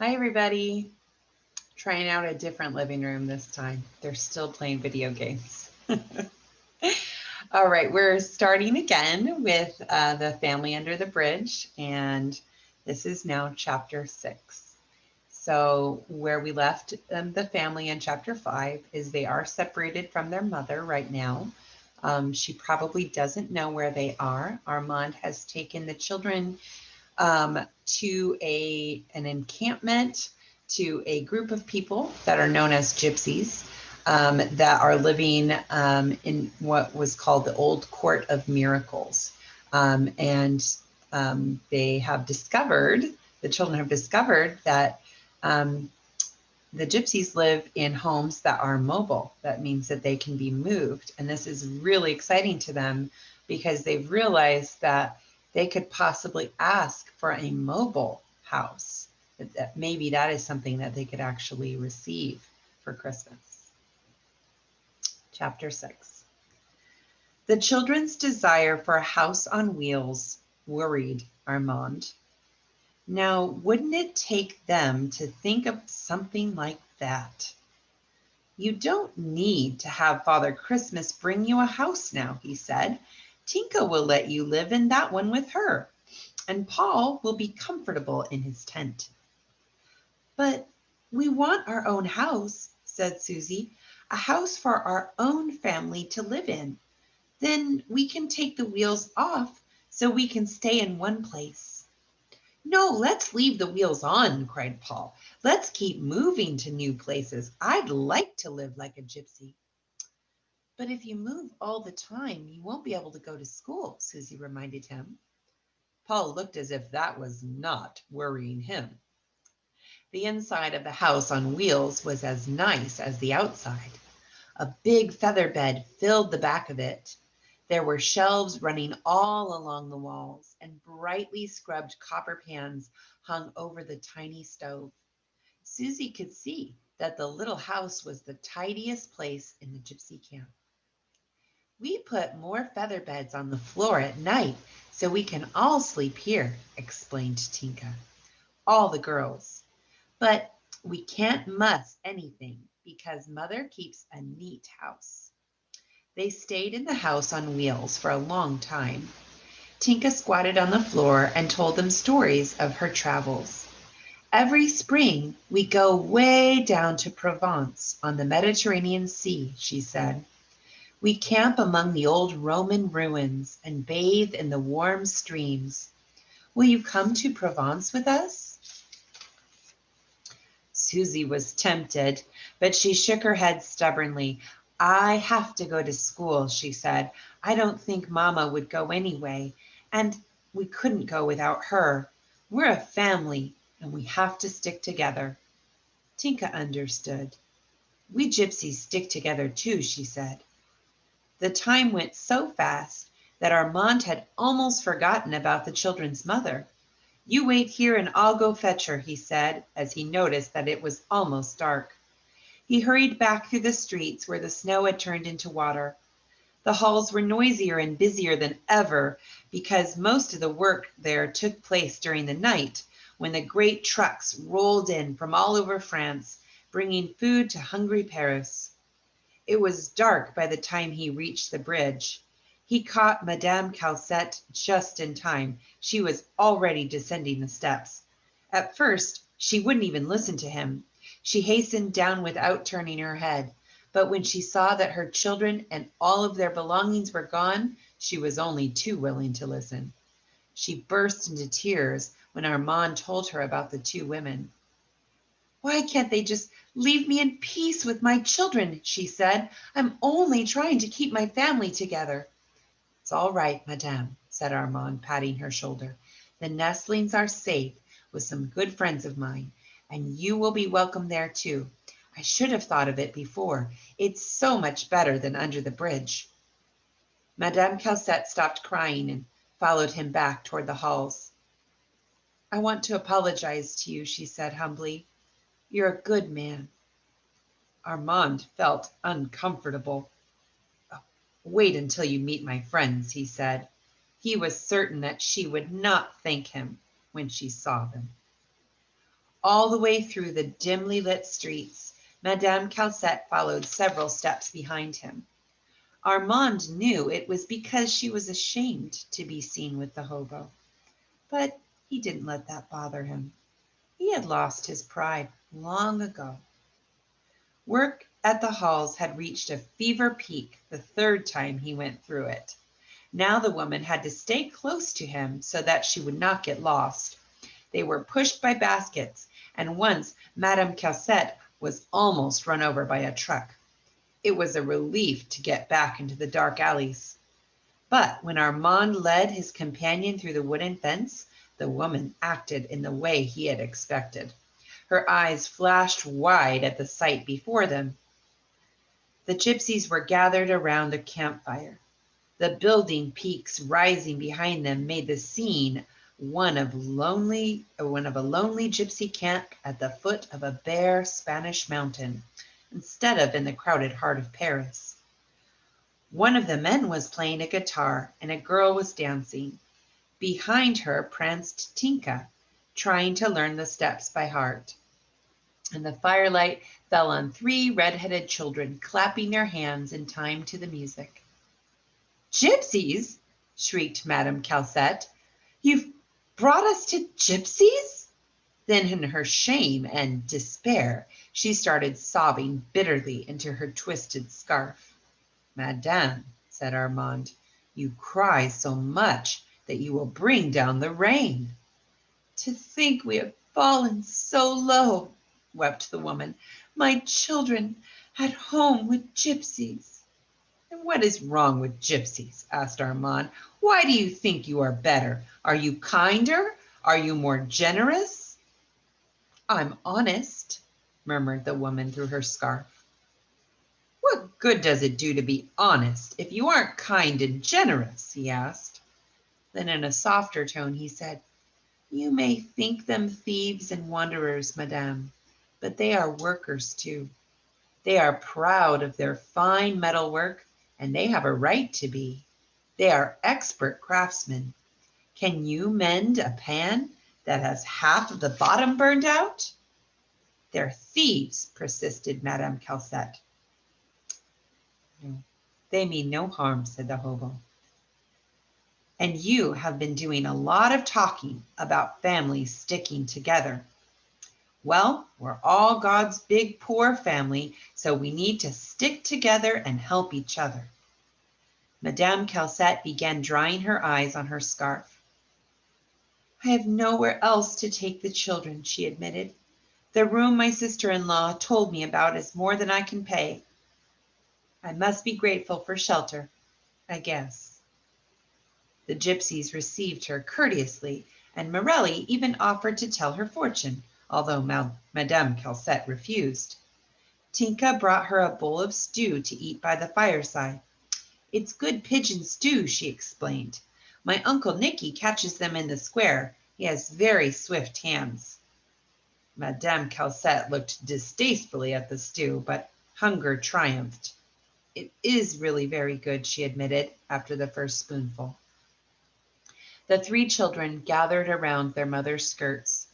Hi, everybody. Trying out a different living room this time. They're still playing video games. All right, we're starting again with The Family Under the Bridge, and this is now chapter 6. So, where we left the family in chapter 5 is they are separated from their mother right now. She probably doesn't know where they are. Armand has taken the children to an encampment, to a group of people that are known as gypsies that are living in what was called the Old Court of Miracles. And they have discovered, the children have discovered that um, the gypsies live in homes that are mobile. That means that they can be moved. And this is really exciting to them because they've realized that they could possibly ask for a mobile house. That maybe that is something that they could actually receive for Christmas. Chapter 6. The children's desire for a house on wheels worried Armand. Now, wouldn't it take them to think of something like that? You don't need to have Father Christmas bring you a house now, he said. Tinka will let you live in that one with her, and Paul will be comfortable in his tent. But we want our own house, said Susie, a house for our own family to live in. Then we can take the wheels off so we can stay in one place. No, let's leave the wheels on, cried Paul. Let's keep moving to new places. I'd like to live like a gypsy. But if you move all the time, you won't be able to go to school, Susie reminded him. Paul looked as if that was not worrying him. The inside of the house on wheels was as nice as the outside. A big feather bed filled the back of it. There were shelves running all along the walls, and brightly scrubbed copper pans hung over the tiny stove. Susie could see that the little house was the tidiest place in the gypsy camp. We put more feather beds on the floor at night so we can all sleep here, explained Tinka. All the girls. But we can't muss anything because Mother keeps a neat house. They stayed in the house on wheels for a long time. Tinka squatted on the floor and told them stories of her travels. Every spring we go way down to Provence on the Mediterranean Sea, she said. We camp among the old Roman ruins and bathe in the warm streams. Will you come to Provence with us? Susie was tempted, but she shook her head stubbornly. I have to go to school, she said. I don't think Mama would go anyway, and we couldn't go without her. We're a family, and we have to stick together. Tinka understood. We gypsies stick together too, she said. The time went so fast that Armand had almost forgotten about the children's mother. You wait here and I'll go fetch her, he said, as he noticed that it was almost dark. He hurried back through the streets where the snow had turned into water. The halls were noisier and busier than ever because most of the work there took place during the night when the great trucks rolled in from all over France, bringing food to hungry Paris. It was dark by the time he reached the bridge. He caught Madame Calcette just in time. She was already descending the steps. At first, she wouldn't even listen to him. She hastened down without turning her head. But when she saw that her children and all of their belongings were gone, she was only too willing to listen. She burst into tears when Armand told her about the two women. Why can't they just leave me in peace with my children? She said. I'm only trying to keep my family together. It's all right, Madame, said Armand, patting her shoulder. The nestlings are safe with some good friends of mine, and you will be welcome there too. I should have thought of it before. It's so much better than under the bridge. Madame Calcette stopped crying and followed him back toward the halls. I want to apologize to you, she said humbly. You're a good man. Armand felt uncomfortable. "Oh, wait until you meet my friends," he said. He was certain that she would not thank him when she saw them. All the way through the dimly lit streets, Madame Calcette followed several steps behind him. Armand knew it was because she was ashamed to be seen with the hobo, but he didn't let that bother him. He had lost his pride long ago. Work at the halls had reached a fever peak the third time he went through it. Now the woman had to stay close to him so that she would not get lost. They were pushed by baskets, and once Madame Calcette was almost run over by a truck. It was a relief to get back into the dark alleys. But when Armand led his companion through the wooden fence, the woman acted in the way he had expected. Her eyes flashed wide at the sight before them. The gypsies were gathered around the campfire. The building peaks rising behind them made the scene one of a lonely gypsy camp at the foot of a bare Spanish mountain, instead of in the crowded heart of Paris. One of the men was playing a guitar, and a girl was dancing. Behind her pranced Tinka, trying to learn the steps by heart. And the firelight fell on 3 red-headed children clapping their hands in time to the music. "Gypsies!" shrieked Madame Calcette. "You've brought us to gypsies?" Then in her shame and despair, she started sobbing bitterly into her twisted scarf. "Madame," said Armand, "you cry so much that you will bring down the rain." "To think we have fallen so low," wept the woman. "My children at home with gypsies." "And what is wrong with gypsies?" asked Armand. "Why do you think you are better? Are you kinder? Are you more generous?" "I'm honest," murmured the woman through her scarf. "What good does it do to be honest if you aren't kind and generous?" he asked. Then in a softer tone he said, "You may think them thieves and wanderers, madame, but they are workers too. They are proud of their fine metal work, and they have a right to be. They are expert craftsmen. Can you mend a pan that has half of the bottom burned out?" "They're thieves," persisted Madame Calcette. "No, they mean no harm," said the hobo. "And you have been doing a lot of talking about families sticking together. Well, we're all God's big poor family, so we need to stick together and help each other." Madame Calcette began drying her eyes on her scarf. "I have nowhere else to take the children," she admitted. "The room my sister-in-law told me about is more than I can pay. I must be grateful for shelter, I guess." The gypsies received her courteously, and Morelli even offered to tell her fortune, although Madame Calcette refused. Tinka brought her a bowl of stew to eat by the fireside. "It's good pigeon stew," she explained. "My Uncle Nicky catches them in the square. He has very swift hands." Madame Calcette looked distastefully at the stew, but hunger triumphed. "It is really very good," she admitted after the first spoonful. The 3 children gathered around their mother's skirts.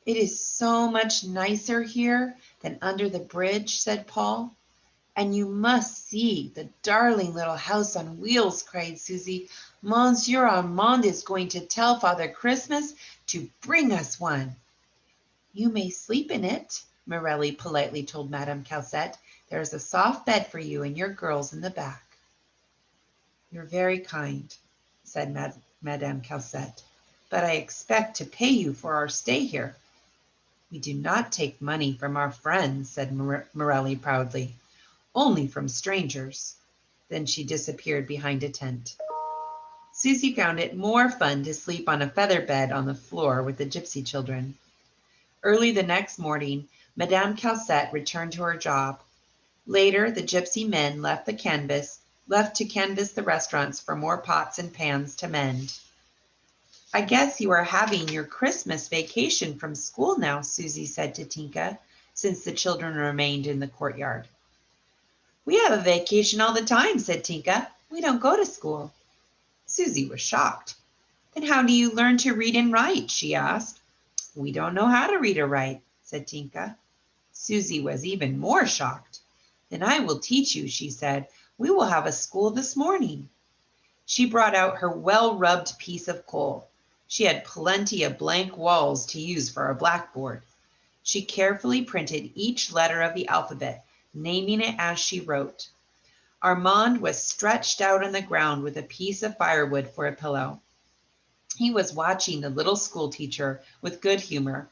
"It is so much nicer here than under the bridge," said Paul. "And you must see the darling little house on wheels," cried Susie. "Monsieur Armand is going to tell Father Christmas to bring us one." "You may sleep in it," Morelli politely told Madame Calcette. "There is a soft bed for you and your girls in the back." "You're very kind," said Madame Calcette, "but I expect to pay you for our stay here." "We do not take money from our friends," said Morelli proudly. "Only from strangers." Then she disappeared behind a tent. Susie found it more fun to sleep on a feather bed on the floor with the gypsy children. Early the next morning, Madame Calcette returned to her job. Later, the gypsy men left to canvass the restaurants for more pots and pans to mend. "I guess you are having your Christmas vacation from school now," Susie said to Tinka, since the children remained in the courtyard. "We have a vacation all the time," said Tinka. "We don't go to school." Susie was shocked. "Then how do you learn to read and write?" she asked. We don't know how to read or write, said Tinka. Susie was even more shocked. Then I will teach you, she said. We will have a school this morning. She brought out her well-rubbed piece of coal. She had plenty of blank walls to use for a blackboard. She carefully printed each letter of the alphabet, naming it as she wrote. Armand was stretched out on the ground with a piece of firewood for a pillow. He was watching the little schoolteacher with good humor.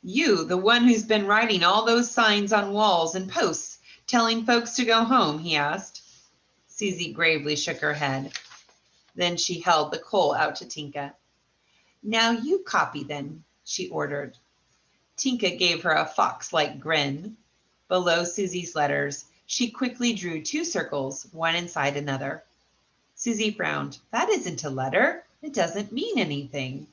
You, the one who's been writing all those signs on walls and posts, telling folks to go home, he asked. Susie gravely shook her head. Then she held the coal out to Tinka. Now you copy then, she ordered. Tinka gave her a fox-like grin. Below Susie's letters, she quickly drew 2 circles, one inside another. Susie frowned. That isn't a letter. It doesn't mean anything.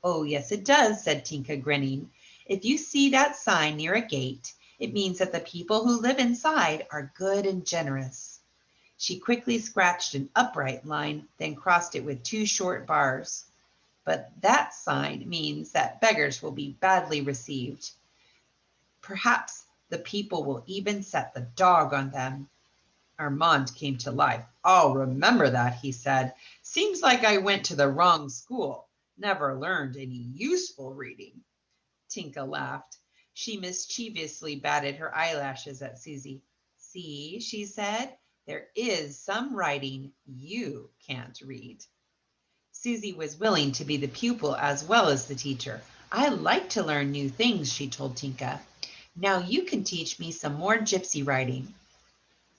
Oh, yes, it does, said Tinka, grinning. If you see that sign near a gate, it means that the people who live inside are good and generous. She quickly scratched an upright line, then crossed it with 2 short bars. But that sign means that beggars will be badly received. Perhaps the people will even set the dog on them. Armand came to life. I'll remember that, he said. Seems like I went to the wrong school. Never learned any useful reading. Tinka laughed. She mischievously batted her eyelashes at Susie. See, she said, there is some writing you can't read. Susie was willing to be the pupil as well as the teacher. I like to learn new things, she told Tinka. Now you can teach me some more gypsy writing.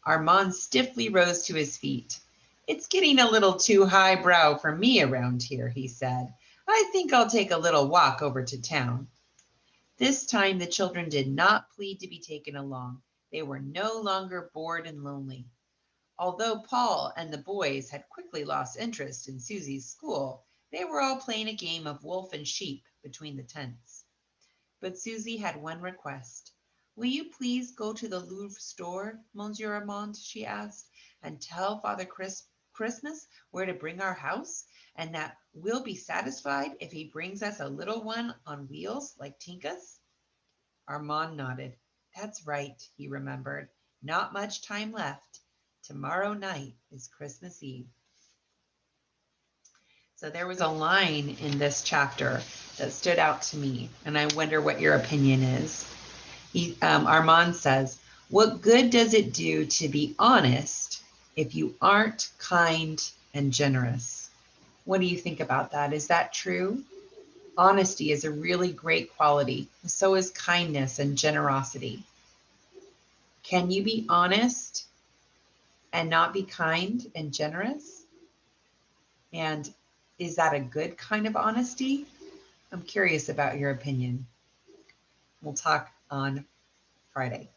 Armand stiffly rose to his feet. It's getting a little too highbrow for me around here, he said. I think I'll take a little walk over to town. This time the children did not plead to be taken along. They were no longer bored and lonely. Although Paul and the boys had quickly lost interest in Susie's school, they were all playing a game of wolf and sheep between the tents. But Susie had one request. Will you please go to the Louvre store, Monsieur Armand, she asked, and tell Father Christmas where to bring our house, and that we'll be satisfied if he brings us a little one on wheels like Tinka's? Armand nodded. That's right, he remembered. Not much time left. Tomorrow night is Christmas Eve. So there was a line in this chapter that stood out to me, and I wonder what your opinion is. Armand says, what good does it do to be honest if you aren't kind and generous? What do you think about that? Is that true? Honesty is a really great quality. So is kindness and generosity. Can you be honest and not be kind and generous? And is that a good kind of honesty? I'm curious about your opinion. We'll talk on Friday.